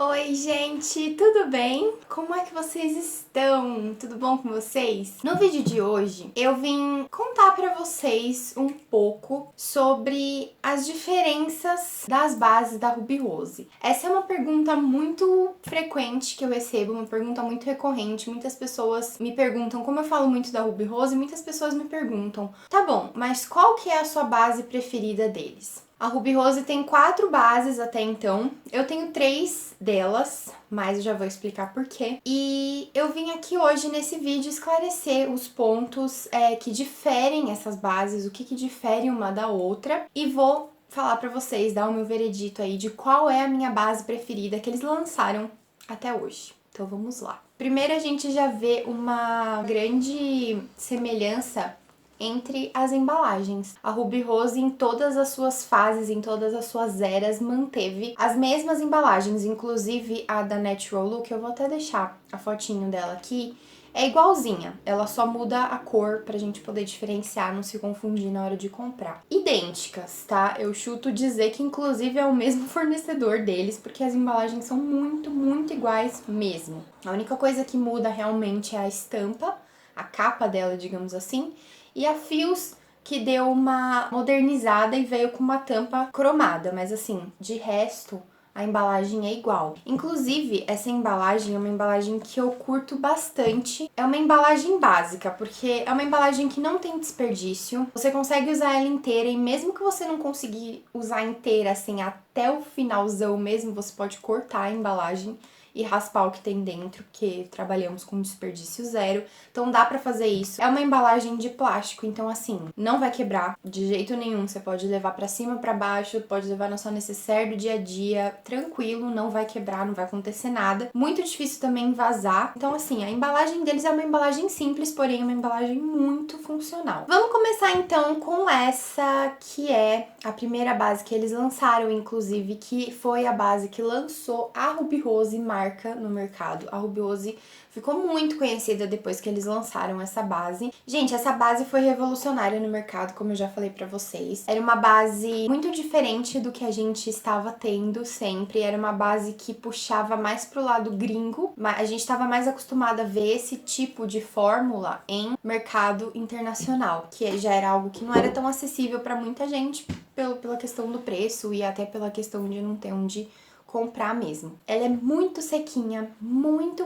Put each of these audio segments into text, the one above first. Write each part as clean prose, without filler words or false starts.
Oi, gente, tudo bem? Como é que vocês estão? Tudo bom com vocês? No vídeo de hoje, eu vim contar pra vocês um pouco sobre as diferenças das bases da Ruby Rose. Essa é uma pergunta muito frequente que eu recebo, uma pergunta muito recorrente. Muitas pessoas me perguntam, como eu falo muito da Ruby Rose, muitas pessoas me perguntam, tá bom, mas qual que é a sua base preferida deles? A Ruby Rose tem 4 bases até então. Eu tenho 3 delas, mas eu já vou explicar por quê. E eu vim aqui hoje nesse vídeo esclarecer os pontos que diferem essas bases, o que difere uma da outra. E vou falar pra vocês, dar o meu veredito aí de qual é a minha base preferida que eles lançaram até hoje. Então vamos lá. Primeiro a gente já vê uma grande semelhança entre as embalagens. A Ruby Rose, em todas as suas fases, em todas as suas eras, manteve as mesmas embalagens, inclusive a da Natural Look, eu vou até deixar a fotinho dela aqui, é igualzinha, ela só muda a cor pra gente poder diferenciar, não se confundir na hora de comprar. Idênticas, tá? Eu chuto dizer que inclusive é o mesmo fornecedor deles, porque as embalagens são muito iguais mesmo. A única coisa que muda realmente é a estampa, a capa dela, digamos assim, e a Fios, que deu uma modernizada e veio com uma tampa cromada, mas assim, de resto, a embalagem é igual. Inclusive, essa embalagem é uma embalagem que eu curto bastante. É uma embalagem básica, porque é uma embalagem que não tem desperdício. Você consegue usar ela inteira e mesmo que você não conseguir usar inteira assim até o finalzão mesmo, você pode cortar a embalagem e raspar o que tem dentro, porque trabalhamos com desperdício zero. Então dá pra fazer isso. É uma embalagem de plástico, então assim, não vai quebrar de jeito nenhum. Você pode levar pra cima, pra baixo, pode levar na sua necessaire do dia a dia, tranquilo, não vai quebrar, não vai acontecer nada. Muito difícil também vazar. Então assim, a embalagem deles é uma embalagem simples, porém uma embalagem muito funcional. Vamos começar então com essa que é a primeira base que eles lançaram, inclusive, que foi a base que lançou a Ruby Rose marca no mercado. A Ruby Rose ficou muito conhecida depois que eles lançaram essa base. Gente, essa base foi revolucionária no mercado, como eu já falei pra vocês. Era uma base muito diferente do que a gente estava tendo sempre. Era uma base que puxava mais pro lado gringo. A gente estava mais acostumada a ver esse tipo de fórmula em mercado internacional, que já era algo que não era tão acessível pra muita gente pela questão do preço e até pela questão de não ter onde comprar mesmo. Ela é muito sequinha, muito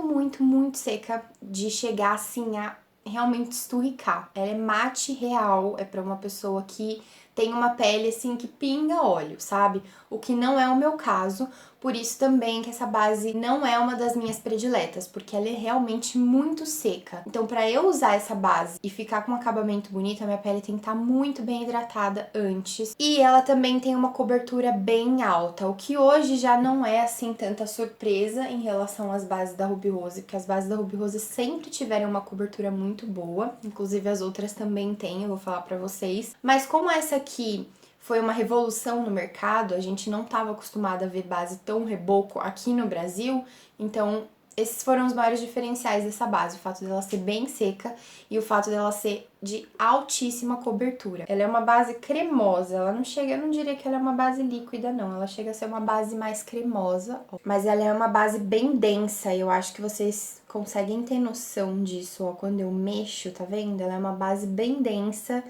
seca, de chegar assim a realmente esturricar. Ela é mate real, é pra uma pessoa que tem uma pele assim que pinga óleo, sabe? O que não é o meu caso, por isso também que essa base não é uma das minhas prediletas, porque ela é realmente muito seca. Então, pra eu usar essa base e ficar com um acabamento bonito, a minha pele tem que estar muito bem hidratada antes. E ela também tem uma cobertura bem alta, o que hoje já não é assim tanta surpresa em relação às bases da Ruby Rose, porque as bases da Ruby Rose sempre tiveram uma cobertura muito boa, inclusive as outras também têm, eu vou falar pra vocês. Mas como essa aqui foi uma revolução no mercado, a gente não estava acostumado a ver base tão reboco aqui no Brasil, então esses foram os maiores diferenciais dessa base, o fato dela ser bem seca e o fato dela ser de altíssima cobertura. Ela é uma base cremosa, ela não chega, eu não diria que ela é uma base líquida não, ela chega a ser uma base mais cremosa, mas ela é uma base bem densa, eu acho que vocês conseguem ter noção disso, ó, quando eu mexo, tá vendo? Ela é uma base bem densa.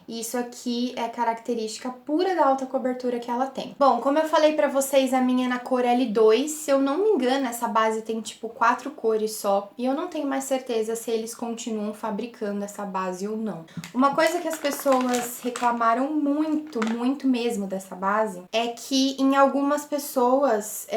E isso aqui é característica pura da alta cobertura que ela tem. Bom, como eu falei pra vocês, a minha é na cor L2. Se eu não me engano, essa base tem tipo 4 cores só. E eu não tenho mais certeza se eles continuam fabricando essa base ou não. Uma coisa que as pessoas reclamaram muito mesmo dessa base é que em algumas pessoas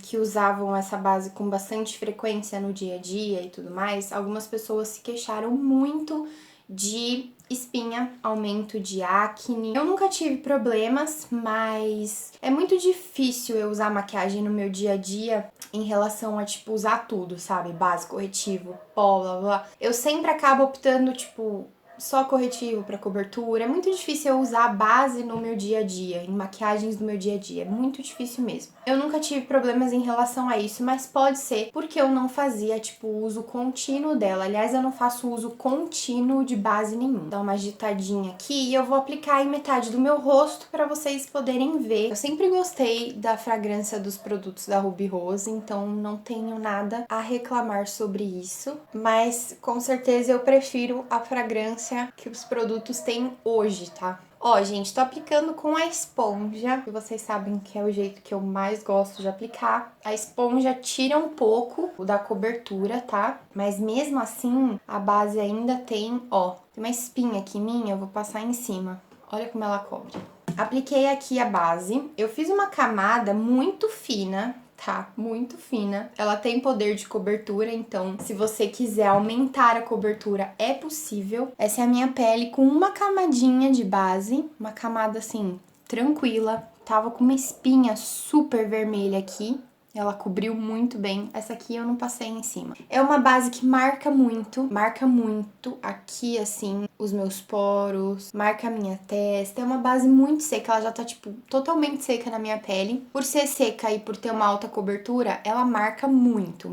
que usavam essa base com bastante frequência no dia a dia e tudo mais, algumas pessoas se queixaram muito de espinha, aumento de acne. Eu nunca tive problemas, mas é muito difícil eu usar maquiagem no meu dia a dia em relação a, tipo, usar tudo, sabe? Base, corretivo, pó, blá, blá. Eu sempre acabo optando, tipo, só corretivo pra cobertura. É muito difícil eu usar base no meu dia a dia, em maquiagens do meu dia a dia. É muito difícil mesmo. Eu nunca tive problemas em relação a isso, mas pode ser porque eu não fazia, tipo, o uso contínuo dela. Aliás, eu não faço uso contínuo de base nenhum. Dá uma agitadinha aqui e eu vou aplicar em metade do meu rosto pra vocês poderem ver. Eu sempre gostei da fragrância dos produtos da Ruby Rose, então não tenho nada a reclamar sobre isso. Mas, com certeza, eu prefiro a fragrância que os produtos têm hoje, tá? Ó, gente, tô aplicando com a esponja, que vocês sabem que é o jeito que eu mais gosto de aplicar. A esponja tira um pouco da cobertura, tá? Mas mesmo assim, a base ainda tem, ó, tem uma espinha aqui minha, eu vou passar em cima. Olha como ela cobre. Apliquei aqui a base. Eu fiz uma camada muito fina, tá? Muito fina. Ela tem poder de cobertura, então se você quiser aumentar a cobertura, é possível. Essa é a minha pele com uma camadinha de base, uma camada assim, tranquila. Tava com uma espinha super vermelha aqui. Ela cobriu muito bem. Essa aqui eu não passei em cima. É uma base que marca muito aqui, assim, os meus poros, marca a minha testa. É uma base muito seca, ela já tá, tipo, totalmente seca na minha pele. Por ser seca e por ter uma alta cobertura, ela marca muito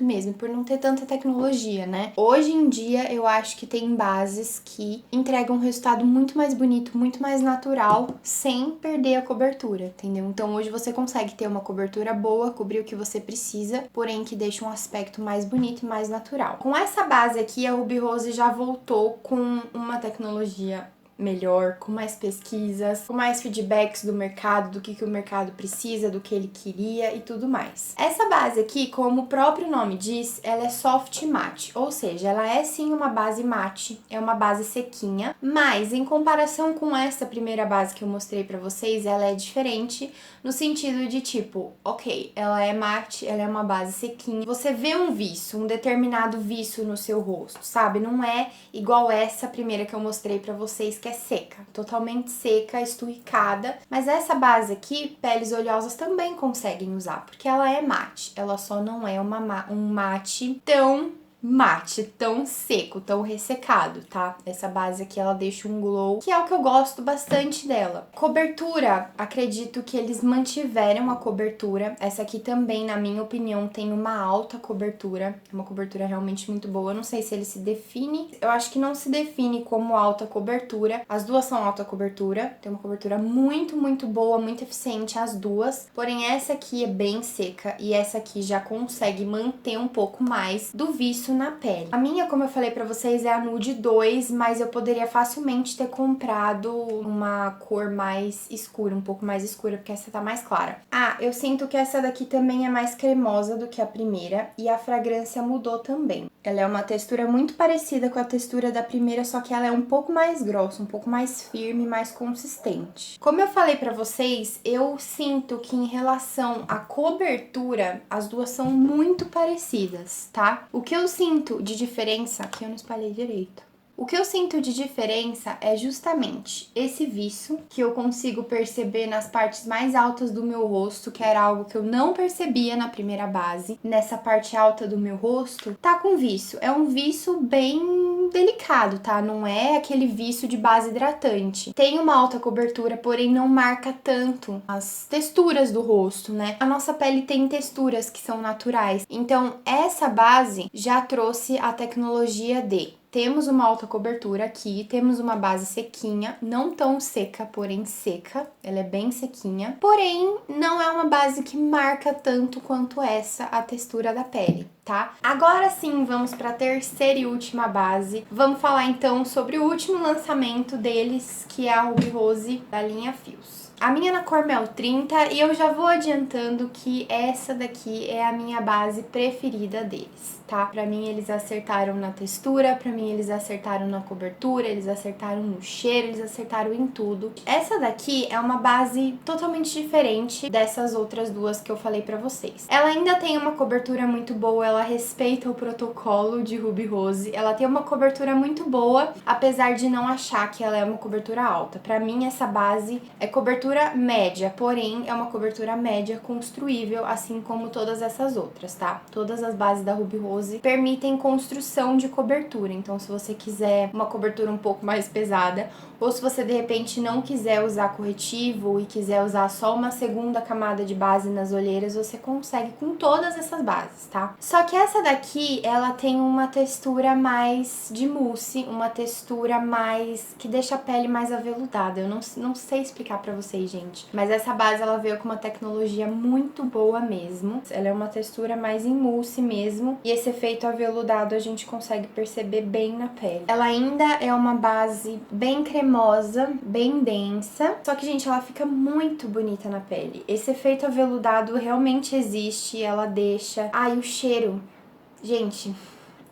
mesmo, por não ter tanta tecnologia, né? Hoje em dia, eu acho que tem bases que entregam um resultado muito mais bonito, muito mais natural, sem perder a cobertura, entendeu? Então, hoje você consegue ter uma cobertura boa, cobrir o que você precisa, porém que deixa um aspecto mais bonito e mais natural. Com essa base aqui, a Ruby Rose já voltou com uma tecnologia melhor, com mais pesquisas, com mais feedbacks do mercado, do que o mercado precisa, do que ele queria e tudo mais. Essa base aqui, como o próprio nome diz, ela é soft matte, ou seja, ela é sim uma base mate, é uma base sequinha, mas em comparação com essa primeira base que eu mostrei pra vocês, ela é diferente no sentido de tipo, ok, ela é mate, ela é uma base sequinha, você vê um viço, um determinado viço no seu rosto, sabe? Não é igual essa primeira que eu mostrei pra vocês, que é seca, totalmente seca, esturricada. Mas essa base aqui, peles oleosas também conseguem usar, porque ela é mate. Ela só não é um mate, tão seco, tão ressecado, tá? Essa base aqui, ela deixa um glow, que é o que eu gosto bastante dela. Cobertura, acredito que eles mantiveram a cobertura. Essa aqui também, na minha opinião, tem uma alta cobertura. É uma cobertura realmente muito boa. Eu não sei se ele se define. Eu acho que não se define como alta cobertura. As duas são alta cobertura. Tem uma cobertura muito, muito boa, muito eficiente as duas. Porém, essa aqui é bem seca e essa aqui já consegue manter um pouco mais do viço na pele. A minha, como eu falei pra vocês, é a Nude 2, mas eu poderia facilmente ter comprado uma cor mais escura, um pouco mais escura, porque essa tá mais clara. Ah, eu sinto que essa daqui também é mais cremosa do que a primeira e a fragrância mudou também. Ela é uma textura muito parecida com a textura da primeira, só que ela é um pouco mais grossa, um pouco mais firme, mais consistente. Como eu falei pra vocês, eu sinto que em relação à cobertura, as duas são muito parecidas, tá? O que eu sinto de diferença, aqui eu não espalhei direito. O que eu sinto de diferença é justamente esse viço que eu consigo perceber nas partes mais altas do meu rosto, que era algo que eu não percebia na primeira base. Nessa parte alta do meu rosto, tá com viço. É um viço bem delicado, tá? Não é aquele viço de base hidratante. Tem uma alta cobertura, porém não marca tanto as texturas do rosto, né? A nossa pele tem texturas que são naturais. Então, essa base já trouxe a tecnologia de temos uma alta cobertura aqui, temos uma base sequinha, não tão seca, porém seca, ela é bem sequinha, porém não é uma base que marca tanto quanto essa a textura da pele, tá? Agora sim, vamos para a terceira e última base. Vamos falar então sobre o último lançamento deles, que é a Ruby Rose da linha Fios. A minha é na cor Mel 30 e eu já vou adiantando que essa daqui é a minha base preferida deles, tá? Pra mim eles acertaram na textura, pra mim eles acertaram na cobertura, eles acertaram no cheiro, eles acertaram em tudo. Essa daqui é uma base totalmente diferente dessas outras duas que eu falei pra vocês. Ela ainda tem uma cobertura muito boa, ela respeita o protocolo de Ruby Rose, ela tem uma cobertura muito boa, apesar de não achar que ela é uma cobertura alta. Pra mim essa base é cobertura cobertura média, porém é uma cobertura média construível, assim como todas essas outras, tá? Todas as bases da Ruby Rose permitem construção de cobertura, então se você quiser uma cobertura um pouco mais pesada, ou se você de repente não quiser usar corretivo e quiser usar só uma segunda camada de base nas olheiras, você consegue com todas essas bases, tá? Só que essa daqui, ela tem uma textura mais de mousse, uma textura mais que deixa a pele mais aveludada. Eu não sei explicar pra vocês, gente, mas essa base ela veio com uma tecnologia muito boa mesmo. Ela é uma textura mais em mousse mesmo, e esse efeito aveludado a gente consegue perceber bem na pele. Ela ainda é uma base bem cremosa, bem densa, só que, gente, ela fica muito bonita na pele. Esse efeito aveludado realmente existe, ela deixa... Ai, o cheiro... Gente...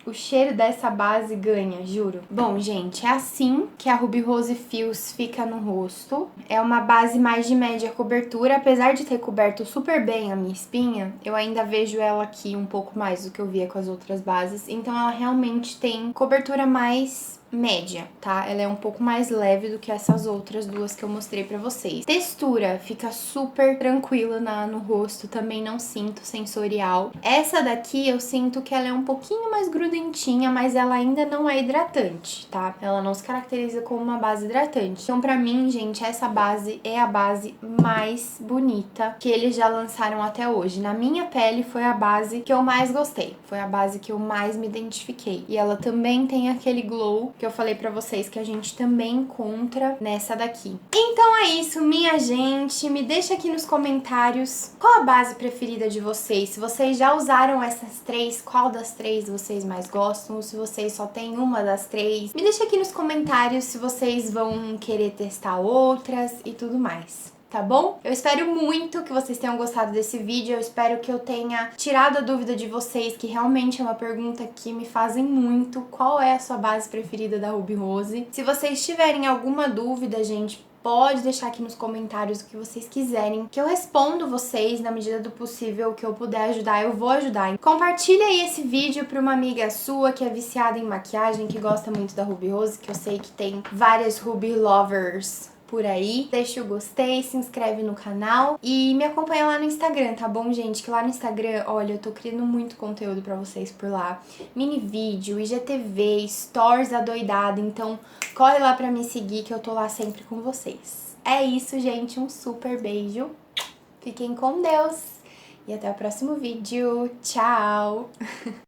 O cheiro dessa base ganha, juro. Bom, gente, é assim que a Ruby Rose Fuse fica no rosto. É uma base mais de média cobertura. Apesar de ter coberto super bem a minha espinha, eu ainda vejo ela aqui um pouco mais do que eu via com as outras bases. Então ela realmente tem cobertura mais média, tá? Ela é um pouco mais leve do que essas outras duas que eu mostrei pra vocês. Textura fica super tranquila no rosto, também não sinto sensorial. Essa daqui eu sinto que ela é um pouquinho mais grudentinha, mas ela ainda não é hidratante, tá? Ela não se caracteriza como uma base hidratante. Então, pra mim, gente, essa base é a base mais bonita que eles já lançaram até hoje. Na minha pele, foi a base que eu mais gostei. Foi a base que eu mais me identifiquei. E ela também tem aquele glow que eu falei pra vocês que a gente também encontra nessa daqui. Então é isso, minha gente. Me deixa aqui nos comentários qual a base preferida de vocês. Se vocês já usaram essas três, qual das três vocês mais gostam? Ou se vocês só tem uma das três. Me deixa aqui nos comentários se vocês vão querer testar outras e tudo mais. Tá bom? Eu espero muito que vocês tenham gostado desse vídeo, eu espero que eu tenha tirado a dúvida de vocês, que realmente é uma pergunta que me fazem muito, qual é a sua base preferida da Ruby Rose. Se vocês tiverem alguma dúvida, gente, pode deixar aqui nos comentários o que vocês quiserem, que eu respondo vocês na medida do possível, o que eu puder ajudar, eu vou ajudar. Compartilha aí esse vídeo pra uma amiga sua que é viciada em maquiagem, que gosta muito da Ruby Rose, que eu sei que tem várias Ruby lovers por aí. Deixa o gostei, se inscreve no canal e me acompanha lá no Instagram, tá bom, gente? Que lá no Instagram, olha, eu tô criando muito conteúdo pra vocês por lá. Mini vídeo, IGTV, stories adoidada, então corre lá pra me seguir que eu tô lá sempre com vocês. É isso, gente, um super beijo. Fiquem com Deus e até o próximo vídeo. Tchau!